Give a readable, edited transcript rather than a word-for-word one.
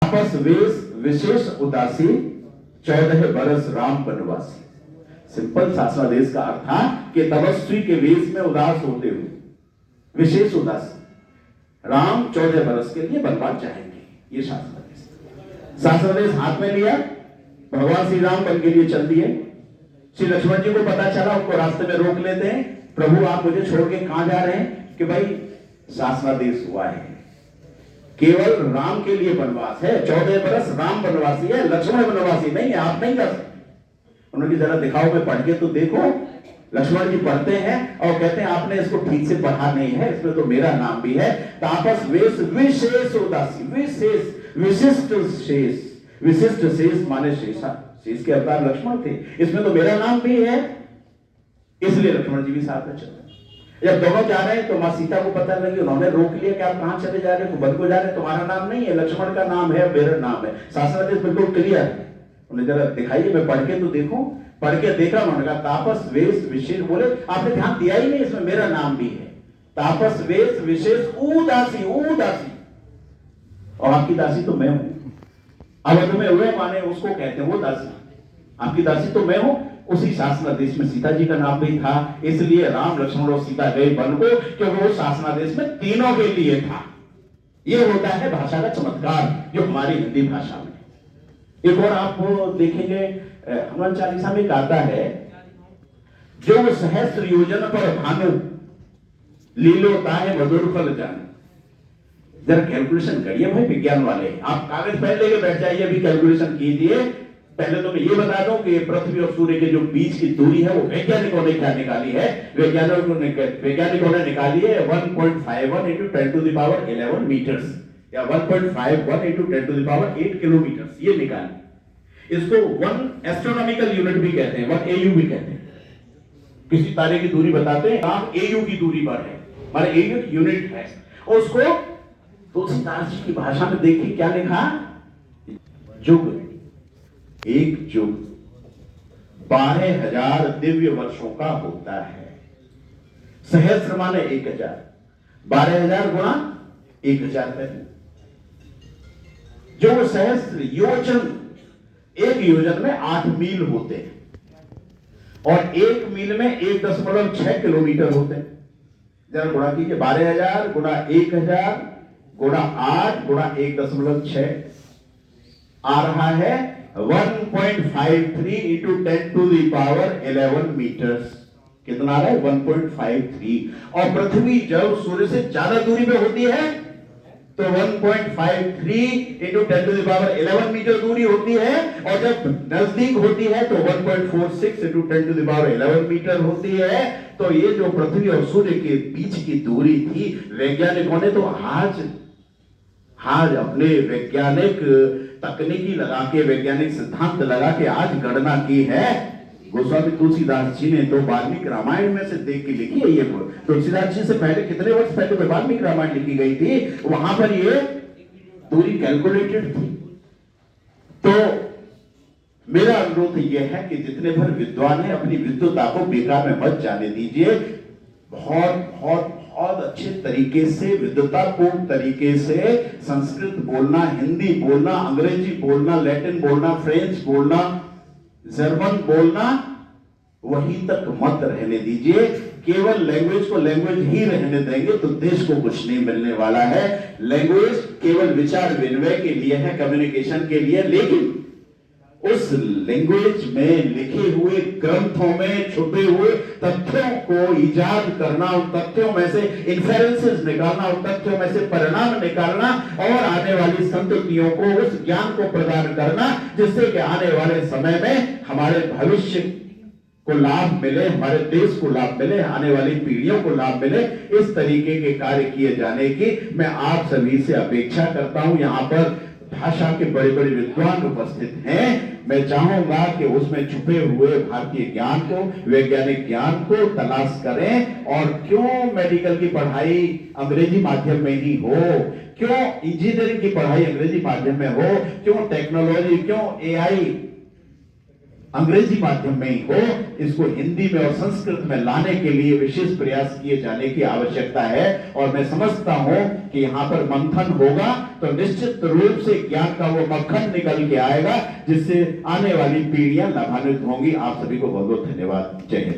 आपस वेश विशेष उदासी 14 बरस राम वनवासी। सिंपल शासनादेश का अर्थ था कि तपस्वी के वेश में उदास होते हुए विशेष उदासी राम 14 बरस के लिए वनवास जाएंगे। ये शासनादेश। शासनादेश हाथ में लिया, भगवान श्री राम वन के लिए चल दिए। श्री लक्ष्मण जी को पता चला, उनको रास्ते में रोक लेते हैं। प्रभु आप मुझे छोड़ के कहां जा रहे हैं? कि भाई शासनादेश हुआ है, केवल राम के लिए वनवास है, 14 बरस राम वनवासी है, लक्ष्मण वनवासी नहीं है, आप नहीं कर सकते। उन्होंने जरा दिखाओ, में पढ़ के तो देखो। लक्ष्मण जी पढ़ते हैं और कहते हैं आपने इसको ठीक से पढ़ा नहीं है, इसमें तो मेरा नाम भी है। तापस वेश विशेष उदासी, विशेष विशिष्ट शेष, विशिष्ट शेष माने शेषा, शेष के अवतार लक्ष्मण थे, इसमें तो मेरा नाम भी है, इसलिए लक्ष्मण जी भी साथ में चल रहे। जब दोनों जा रहे हैं तो मां सीता को पता लगी, उन्होंने रोक लिया कि आप कहां चले जा रहे हैं? वन को जा रहे हैं, तुम्हारा नाम नहीं है, लक्ष्मण का नाम है, मेरा नाम है। शासनादेश बिल्कुल क्लियर है। उन्हें जरा दिखाइए, मैं पढ़ के तो देखूं। पढ़ के देखा, उन्होंने कहा तापस वेश विशेष, बोले आपने ध्यान दिया ही नहीं, इसमें मेरा नाम भी है। तापस वेश विशेष उदासी, उदासी, और आपकी दासी तो मैं हूं। अवध में हुए माने उसको कहते हैं वो दासी, आपकी दासी तो मैं हूं। उसी शासनादेश में सीता जी का नाम भी था, इसलिए राम लक्ष्मण और सीता गए वन को, क्योंकि वो शासनादेश में तीनों के लिए था। ये होता है भाषा का चमत्कार जो हमारी हिंदी भाषा में। एक और आप देखेंगे हनुमान चालीसा में आता है, जो सहस्त्र योजन पर भानु लीलोता है मधुर फल जान। जरा कैलकुलेशन करिए भाई, विज्ञान वाले, आप कागज पेन लेके बैठ जाइए, अभी कैलकुलेशन कीजिए। पहले तो मैं ये बता दूं कि पृथ्वी और सूर्य के जो बीच की दूरी है वो वैज्ञानिकों ने क्या निकाली है? वैज्ञानिकों ने निकाली है 1.51 × 10⁻11 मीटर्स, या 1.51 × 10⁸ किलोमीटर्स, ये निकाली। इसको 1 एस्ट्रोनॉमिकल यूनिट भी कहते हैं, 1 AU भी कहते हैं। किसी तारे की दूरी बताते हैं, आप AU की दूरी पर है, हमारे AU यूनिट है। और उसको तुलसीदास जी की भाषा में देखिए क्या लिखा, जुग, एक जुग 12,000 दिव्य वर्षों का होता है। सहस्र माने 1000, 12,000 गुणा 1000 है। जो सहस्र योजन, एक योजन में 8 मील होते हैं और 1 मील में 1.6 किलोमीटर होते हैं। जरा गुणा कीजिए, 12,000 गुणा 1000 गुणा 8 गुणा 1.6 आ रहा है 1.53 × 10⁻11 मीटर्स। कितना आ रहा है? 1.53। और पृथ्वी जब सूर्य से ज्यादा दूरी पे होती है तो 1.53 × 10⁻11 मीटर दूरी होती है, और जब नजदीक होती है तो 1.46 × 10⁻11 मीटर होती है। तो ये जो पृथ्वी और सूर्य के बीच की दूरी थी, वैज्ञानिकों ने तो आज अपने वैज्ञानिक तकनीकी लगा के, वैज्ञानिक सिद्धांत लगा के आज गणना की है। गोस्वामी तुलसीदास जी ने तो वाल्मीकि रामायण में से देख के लिखी है। ये तुलसीदास जी से पहले, कितने वर्ष पहले तो वाल्मीकि रामायण लिखी गई थी, वहां पर ये दूरी कैलकुलेटेड थी। तो मेरा अनुरोध यह है कि जितने भर विद्वान है, अपनी विद्वता को बेकार में मत जाने दीजिए। बहुत अच्छे तरीके से, विद्वतापूर्ण तरीके से संस्कृत बोलना, हिंदी बोलना, अंग्रेजी बोलना, लैटिन बोलना, फ्रेंच बोलना, जर्मन बोलना, वहीं तक मत रहने दीजिए। केवल लैंग्वेज को लैंग्वेज ही रहने देंगे तो देश को कुछ नहीं मिलने वाला है। लैंग्वेज केवल विचार विनिमय के लिए है, कम्युनिकेशन के लिए, लेकिन उस लैंग्वेज में लिखे हुए ग्रंथों में छुपे हुए तथ्यों को इजाद करना, उन तथ्यों में से इन्फेरेंसेस निकालना, उन तथ्यों में से परिणाम निकालना और आने वाली संततियों को उस ज्ञान को प्रदान करना, जिससे कि आने वाले समय में हमारे भविष्य को लाभ मिले, हमारे देश को लाभ मिले, आने वाली पीढ़ियों को लाभ मिले। इस तरीके के कार्य किए जाने की मैं आप सभी से अपेक्षा करता हूं। यहाँ पर भाषा के बड़े बड़े विद्वान उपस्थित हैं। मैं चाहूंगा कि उसमें छुपे हुए भारतीय ज्ञान को, वैज्ञानिक ज्ञान को तलाश करें। और क्यों मेडिकल की पढ़ाई अंग्रेजी माध्यम में ही हो, क्यों इंजीनियरिंग की पढ़ाई अंग्रेजी माध्यम में हो, क्यों टेक्नोलॉजी, क्यों AI अंग्रेजी माध्यम में ही हो, इसको हिंदी में और संस्कृत में लाने के लिए विशेष प्रयास किए जाने की आवश्यकता है। और मैं समझता हूं कि यहां पर मंथन होगा तो निश्चित रूप से ज्ञान का वो मक्खन निकल के आएगा, जिससे आने वाली पीढ़ियां लाभान्वित होंगी। आप सभी को बहुत बहुत धन्यवाद। जय हिंद।